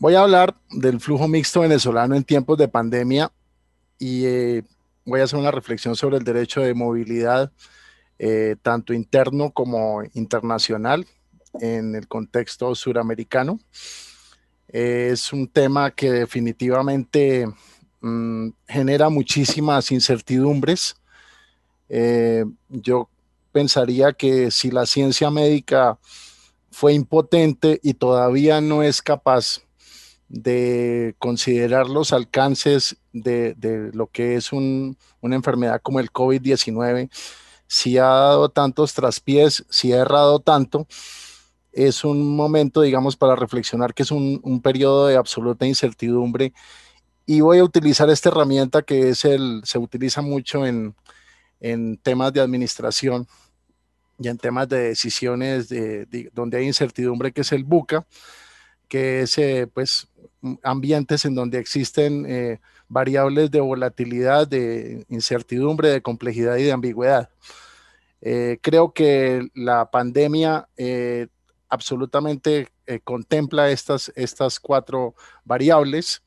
Voy a hablar del flujo mixto venezolano en tiempos de pandemia y voy a hacer una reflexión sobre el derecho de movilidad, tanto interno como internacional, en el contexto suramericano. Es un tema que definitivamente genera muchísimas incertidumbres. Yo pensaría que si la ciencia médica fue impotente y todavía no es capaz de considerar los alcances de lo que es una enfermedad como el COVID-19, si ha dado tantos traspiés, si ha errado tanto, es un momento, digamos, para reflexionar que es un periodo de absoluta incertidumbre. Y voy a utilizar esta herramienta que se utiliza mucho en temas de administración y en temas de decisiones donde hay incertidumbre, que es el BUCA, que es pues ambientes en donde existen variables de volatilidad, de incertidumbre, de complejidad y de ambigüedad. Creo que la pandemia absolutamente contempla estas cuatro variables.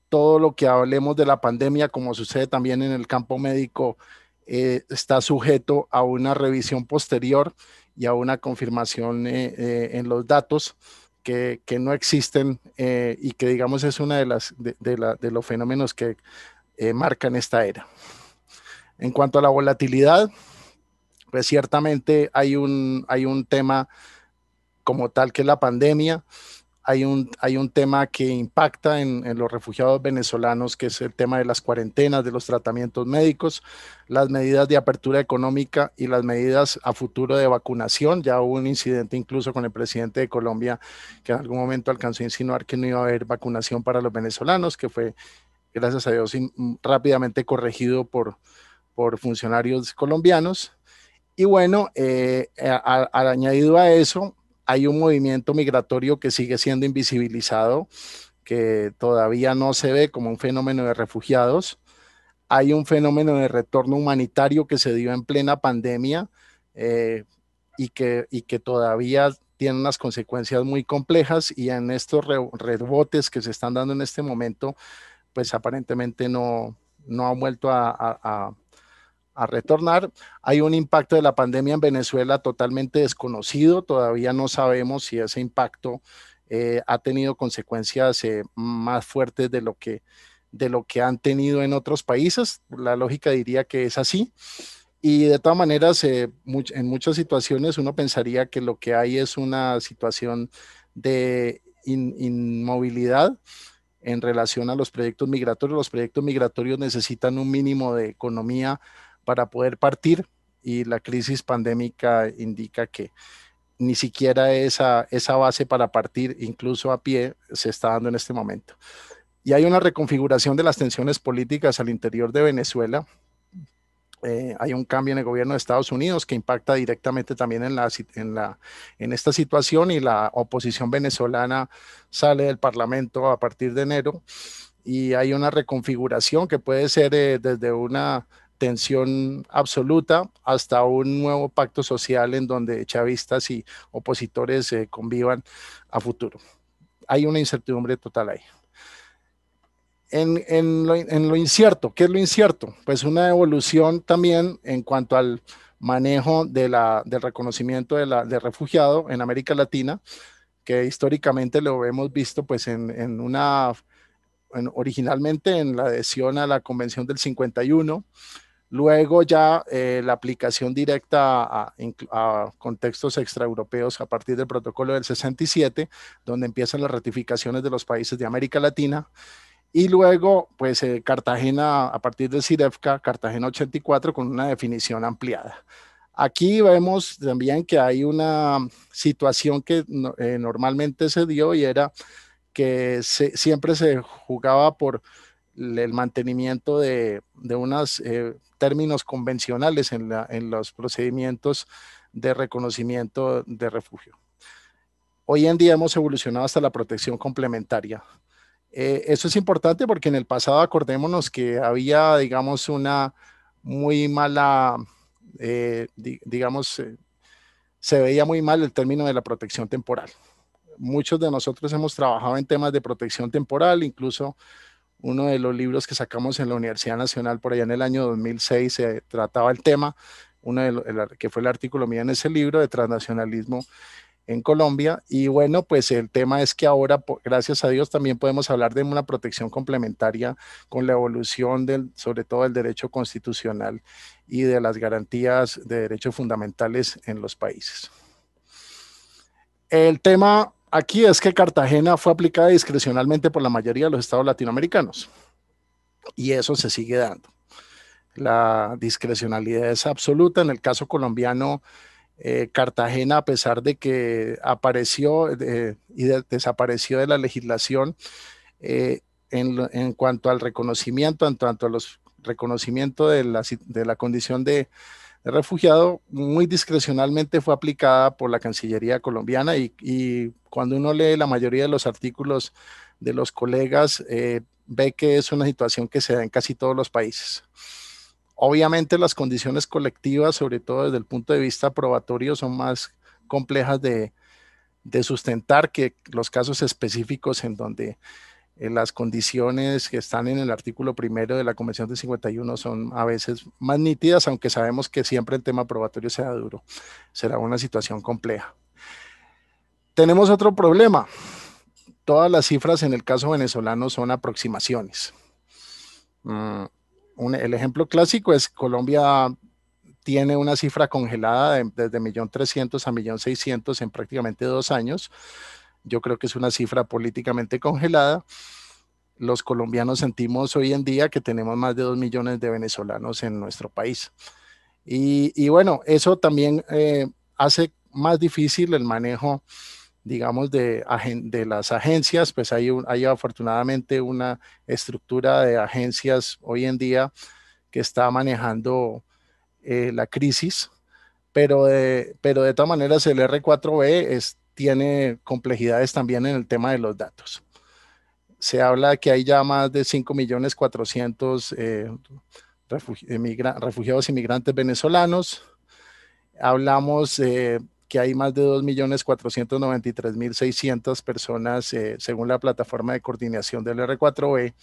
Todo lo que hablemos de la pandemia, como sucede también en el campo médico, está sujeto a una revisión posterior y a una confirmación en los datos que no existen y que, digamos, es una de los fenómenos que marcan esta era. En cuanto a la volatilidad, pues ciertamente hay un tema como tal que es la pandemia. Hay un tema que impacta en los refugiados venezolanos, que es el tema de las cuarentenas, de los tratamientos médicos, las medidas de apertura económica y las medidas a futuro de vacunación. Ya hubo un incidente incluso con el presidente de Colombia, que en algún momento alcanzó a insinuar que no iba a haber vacunación para los venezolanos, que fue, gracias a Dios, rápidamente corregido por funcionarios colombianos. Y bueno, añadido a eso, hay un movimiento migratorio que sigue siendo invisibilizado, que todavía no se ve como un fenómeno de refugiados. Hay un fenómeno de retorno humanitario que se dio en plena pandemia eh, y que todavía tiene unas consecuencias muy complejas, y en estos rebotes que se están dando en este momento, pues aparentemente no han vuelto a retornar. Hay un impacto de la pandemia en Venezuela totalmente desconocido. Todavía no sabemos si ese impacto ha tenido consecuencias más fuertes de lo que han tenido en otros países. La lógica diría que es así. Y de todas maneras, en muchas situaciones uno pensaría que lo que hay es una situación de inmovilidad en relación a los proyectos migratorios. Los proyectos migratorios necesitan un mínimo de economía para poder partir, y la crisis pandémica indica que ni siquiera esa base para partir, incluso a pie, se está dando en este momento. Y hay una reconfiguración de las tensiones políticas al interior de Venezuela. Hay un cambio en el gobierno de Estados Unidos que impacta directamente también en esta situación, y la oposición venezolana sale del Parlamento a partir de enero, y hay una reconfiguración que puede ser desde una tensión absoluta hasta un nuevo pacto social en donde chavistas y opositores convivan a futuro. Hay una incertidumbre total ahí. En lo incierto, ¿qué es lo incierto? Pues una evolución también en cuanto al manejo del reconocimiento de refugiado en América Latina, que históricamente lo hemos visto pues originalmente en la adhesión a la Convención del 51, luego ya la aplicación directa a contextos extraeuropeos a partir del protocolo del 67, donde empiezan las ratificaciones de los países de América Latina, y luego pues Cartagena a partir del CIREFCA, Cartagena 84, con una definición ampliada. Aquí vemos también que hay una situación que normalmente se dio, y era que siempre se jugaba por el mantenimiento de unos términos convencionales en los procedimientos de reconocimiento de refugio. Hoy en día hemos evolucionado hasta la protección complementaria. Eso es importante porque en el pasado, acordémonos que había, digamos, una muy mala, digamos, se veía muy mal el término de la protección temporal. muchos de nosotros hemos trabajado en temas de protección temporal, incluso uno de los libros que sacamos en la Universidad Nacional por allá en el año 2006 se trataba el tema, que fue el artículo mío en ese libro de transnacionalismo en Colombia. Y bueno, pues el tema es que ahora, gracias a Dios, también podemos hablar de una protección complementaria con la evolución sobre todo del derecho constitucional y de las garantías de derechos fundamentales en los países. El tema aquí es que Cartagena fue aplicada discrecionalmente por la mayoría de los estados latinoamericanos y eso se sigue dando. La discrecionalidad es absoluta. En el caso colombiano, Cartagena, a pesar de que apareció y desapareció de la legislación en cuanto al reconocimiento, en cuanto a los reconocimiento de la condición de refugiado, muy discrecionalmente fue aplicada por la Cancillería colombiana y cuando uno lee la mayoría de los artículos de los colegas, ve que es una situación que se da en casi todos los países. Obviamente las condiciones colectivas, sobre todo desde el punto de vista probatorio, son más complejas de sustentar que los casos específicos en donde las condiciones que están en el artículo primero de la Convención de 51 son a veces más nítidas, aunque sabemos que siempre el tema probatorio será duro, será una situación compleja. Tenemos otro problema. Todas las cifras en el caso venezolano son aproximaciones. El ejemplo clásico es Colombia tiene una cifra congelada desde 1.300.000 a 1.600.000 en prácticamente 2 años. Yo creo que es una cifra políticamente congelada. Los colombianos sentimos hoy en día que tenemos más de 2 millones de venezolanos en nuestro país. Y bueno, eso también hace más difícil el manejo, digamos, de las agencias. Pues hay afortunadamente una estructura de agencias hoy en día que está manejando la crisis, pero de todas maneras el R4B tiene complejidades también en el tema de los datos. Se habla que hay ya más de 5.400.000 refugiados inmigrantes venezolanos. Hablamos que hay más de 2.493.600 personas, según la plataforma de coordinación del R4B,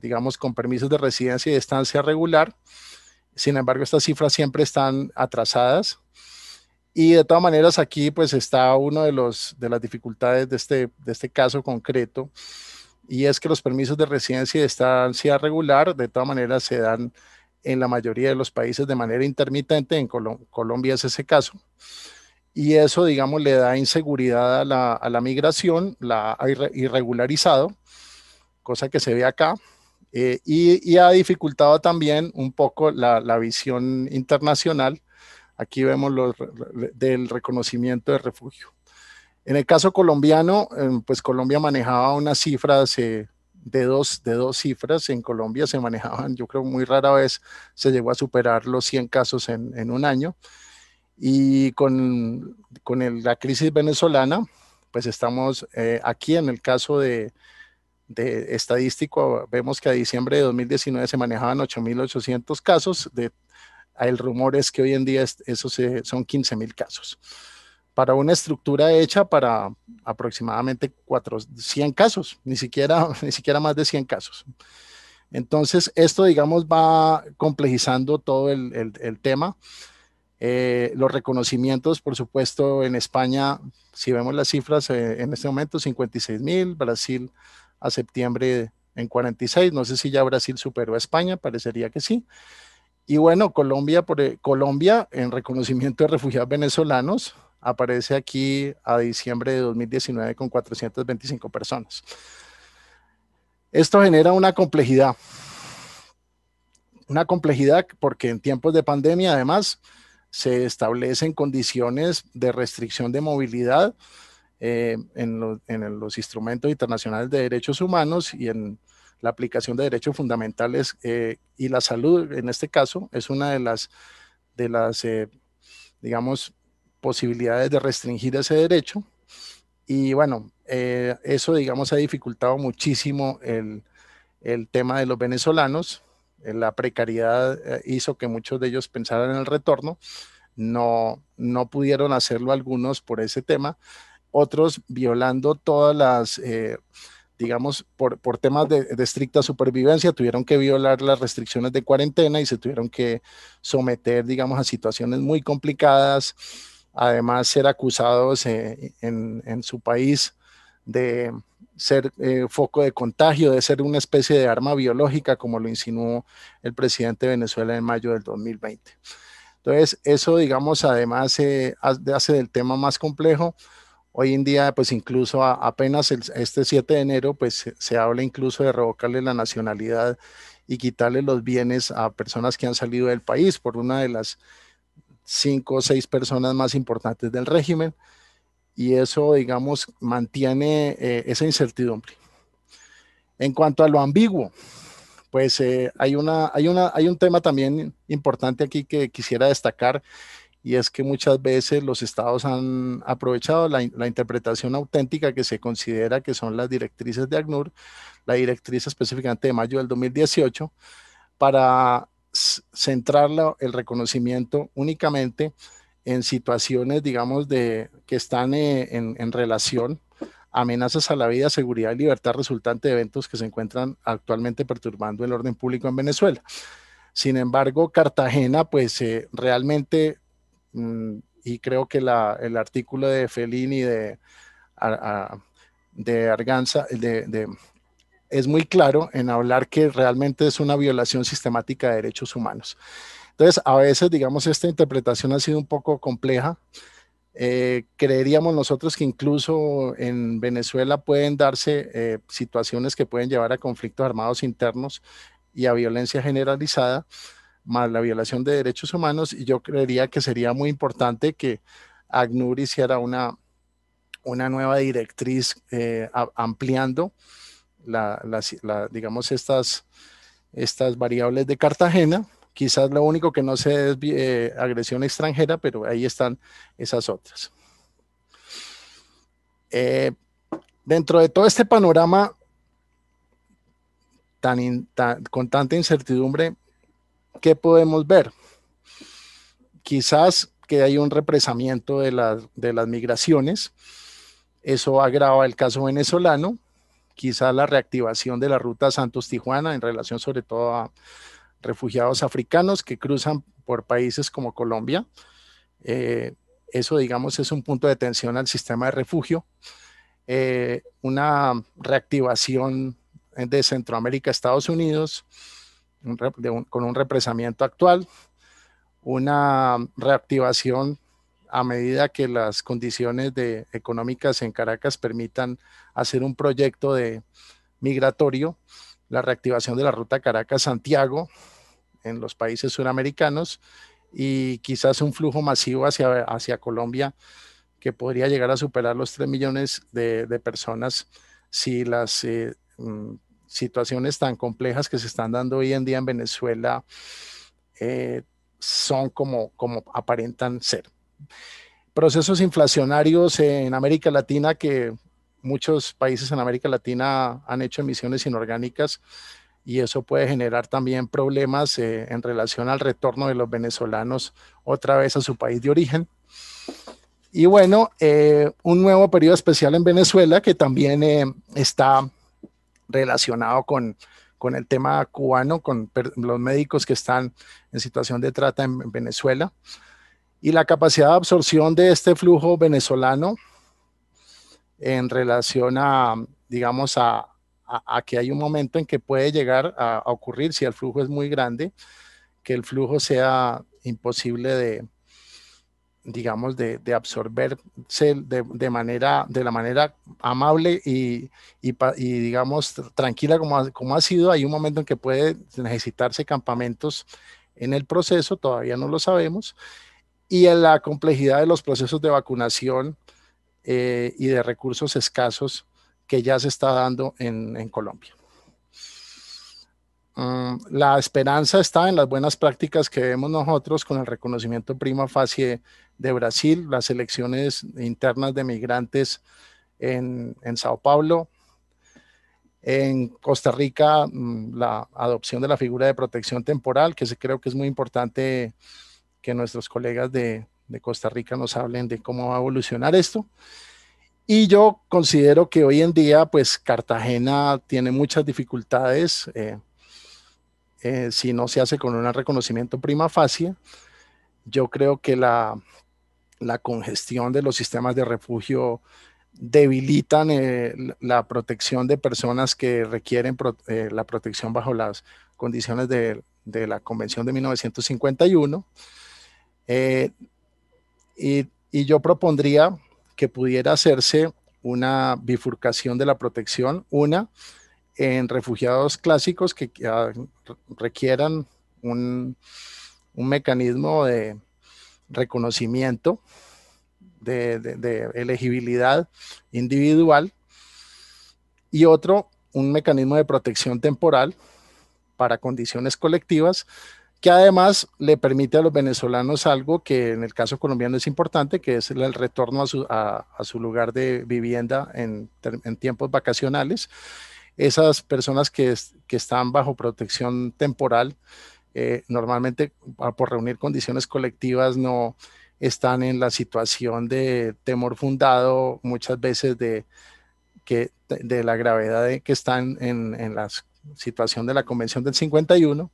digamos, con permisos de residencia y estancia regular. Sin embargo, estas cifras siempre están atrasadas. Y de todas maneras, aquí pues está una de las dificultades de este caso concreto, y es que los permisos de residencia y de estancia regular de todas maneras se dan en la mayoría de los países de manera intermitente. En Colombia es ese caso. Y eso, digamos, le da inseguridad a la migración, la ha irregularizado, cosa que se ve acá. Y ha dificultado también un poco la visión internacional. Aquí vemos del reconocimiento de refugio. En el caso colombiano, pues Colombia manejaba unas cifras de dos cifras. En Colombia se manejaban, yo creo muy rara vez se llegó a superar los 100 casos en un año. Y con la crisis venezolana, pues estamos aquí en el caso de estadístico, vemos que a diciembre de 2019 se manejaban 8.800 casos. El rumor es que hoy en día son 15.000 casos. Para una estructura hecha para aproximadamente 100 casos, ni siquiera más de 100 casos. Entonces, esto, digamos, va complejizando todo el tema. Los reconocimientos, por supuesto, en España, si vemos las cifras, en este momento 56.000, Brasil a septiembre en 46, no sé si ya Brasil superó a España, parecería que sí. Y bueno, Colombia en reconocimiento de refugiados venezolanos aparece aquí a diciembre de 2019 con 425 personas. Esto genera una complejidad porque en tiempos de pandemia además se establecen condiciones de restricción de movilidad en los instrumentos internacionales de derechos humanos y en la aplicación de derechos fundamentales, y la salud en este caso es una de las digamos, posibilidades de restringir ese derecho. Y bueno, eso, digamos, ha dificultado muchísimo el tema de los venezolanos. La precariedad hizo que muchos de ellos pensaran en el retorno. no pudieron hacerlo algunos por ese tema, otros violando todas las, digamos, por temas de estricta supervivencia, tuvieron que violar las restricciones de cuarentena y se tuvieron que someter, digamos, a situaciones muy complicadas, además ser acusados en su país de ser foco de contagio, de ser una especie de arma biológica, como lo insinuó el presidente de Venezuela en mayo del 2020. Entonces, eso, digamos, además hace del tema más complejo. Hoy en día, pues incluso apenas este 7 de enero, pues se habla incluso de revocarle la nacionalidad y quitarle los bienes a personas que han salido del país por una de las 5 o 6 personas más importantes del régimen. Y eso, digamos, mantiene esa incertidumbre. En cuanto a lo ambiguo, pues hay un tema también importante aquí que quisiera destacar, y es que muchas veces los estados han aprovechado la interpretación auténtica que se considera que son las directrices de ACNUR, la directriz específicamente de mayo del 2018, para centrar el reconocimiento únicamente en situaciones, digamos, que están en relación a amenazas a la vida, seguridad y libertad resultante de eventos que se encuentran actualmente perturbando el orden público en Venezuela. Sin embargo, Cartagena, pues realmente, y creo que el artículo de Fellini de Arganza, es muy claro en hablar que realmente es una violación sistemática de derechos humanos. Entonces, a veces, digamos, esta interpretación ha sido un poco compleja. Creeríamos nosotros que incluso en Venezuela pueden darse situaciones que pueden llevar a conflictos armados internos y a violencia generalizada, más la violación de derechos humanos, y yo creería que sería muy importante que ACNUR hiciera una nueva directriz ampliando digamos, estas variables de Cartagena. Quizás lo único que no se es agresión extranjera, pero ahí están esas otras. Dentro de todo este panorama con tanta incertidumbre, ¿qué podemos ver? Quizás que hay un represamiento de las migraciones. Eso agrava el caso venezolano. Quizás la reactivación de la ruta Santos-Tijuana en relación sobre todo a refugiados africanos que cruzan por países como Colombia. Eso, digamos, es un punto de tensión al sistema de refugio. Una reactivación de Centroamérica a Estados Unidos con un represamiento actual, una reactivación a medida que las condiciones económicas en Caracas permitan hacer un proyecto migratorio, la reactivación de la ruta Caracas-Santiago en los países suramericanos y quizás un flujo masivo hacia Colombia que podría llegar a superar los 3 millones de personas si las situaciones tan complejas que se están dando hoy en día en Venezuela son como aparentan ser. Procesos inflacionarios en América Latina, que muchos países en América Latina han hecho emisiones inorgánicas, y eso puede generar también problemas en relación al retorno de los venezolanos otra vez a su país de origen. Y bueno, un nuevo periodo especial en Venezuela que también está relacionado con el tema cubano, con los médicos que están en situación de trata en Venezuela, y la capacidad de absorción de este flujo venezolano en relación digamos, a que hay un momento en que puede llegar a ocurrir, si el flujo es muy grande, que el flujo sea imposible digamos, de absorberse de la manera amable y digamos, tranquila como ha sido. Hay un momento en que puede necesitarse campamentos en el proceso, todavía no lo sabemos, y en la complejidad de los procesos de vacunación y de recursos escasos que ya se está dando en Colombia. La esperanza está en las buenas prácticas que vemos nosotros con el reconocimiento prima facie de Brasil, las elecciones internas de migrantes en Sao Paulo, en Costa Rica, la adopción de la figura de protección temporal, que creo que es muy importante que nuestros colegas de Costa Rica nos hablen de cómo va a evolucionar esto. Y yo considero que hoy en día, pues Cartagena tiene muchas dificultades si no se hace con un reconocimiento prima facie. Yo creo que la congestión de los sistemas de refugio debilitan la protección de personas que requieren la protección bajo las condiciones de la Convención de 1951. Y yo propondría que pudiera hacerse una bifurcación de la protección, una en refugiados clásicos que requieran un mecanismo de reconocimiento, de elegibilidad individual, y otro, un mecanismo de protección temporal para condiciones colectivas, que además le permite a los venezolanos algo que en el caso colombiano es importante, que es el retorno a su lugar de vivienda en tiempos vacacionales. Esas personas que están bajo protección temporal, normalmente por reunir condiciones colectivas no están en la situación de temor fundado, muchas veces de la gravedad de que están en la situación de la Convención del 51.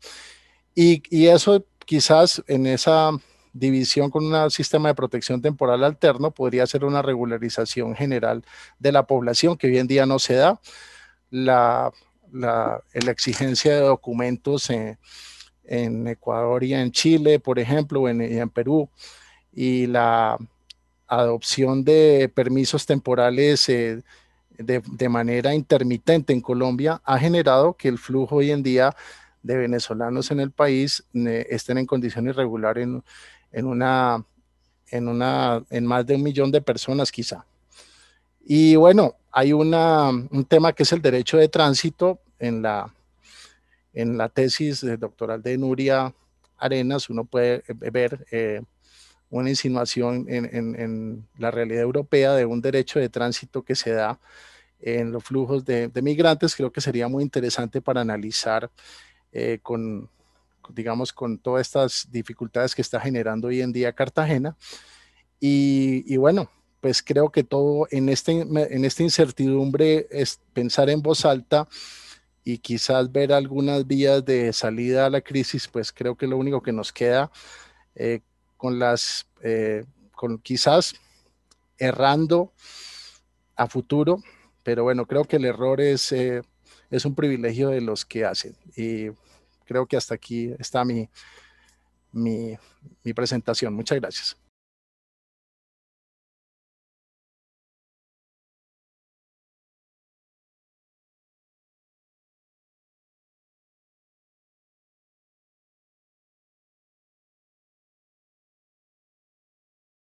Y eso quizás en esa división con un sistema de protección temporal alterno podría ser una regularización general de la población que hoy en día no se da. La exigencia de documentos en Ecuador y en Chile, por ejemplo, y en Perú, y la adopción de permisos temporales de manera intermitente en Colombia ha generado que el flujo hoy en día de venezolanos en el país estén en condición irregular en más de 1 millón de personas quizá. Y bueno, hay un tema que es el derecho de tránsito. En la tesis doctoral de Nuria Arenas uno puede ver una insinuación en la realidad europea de un derecho de tránsito que se da en los flujos de migrantes. Creo que sería muy interesante para analizar digamos, con todas estas dificultades que está generando hoy en día Cartagena. Y bueno, pues creo que todo en esta incertidumbre es pensar en voz alta y quizás ver algunas vías de salida a la crisis, pues creo que lo único que nos queda eh, con quizás errando a futuro, pero bueno, creo que el error es un privilegio de los que hacen. Y creo que hasta aquí está mi presentación. Muchas gracias.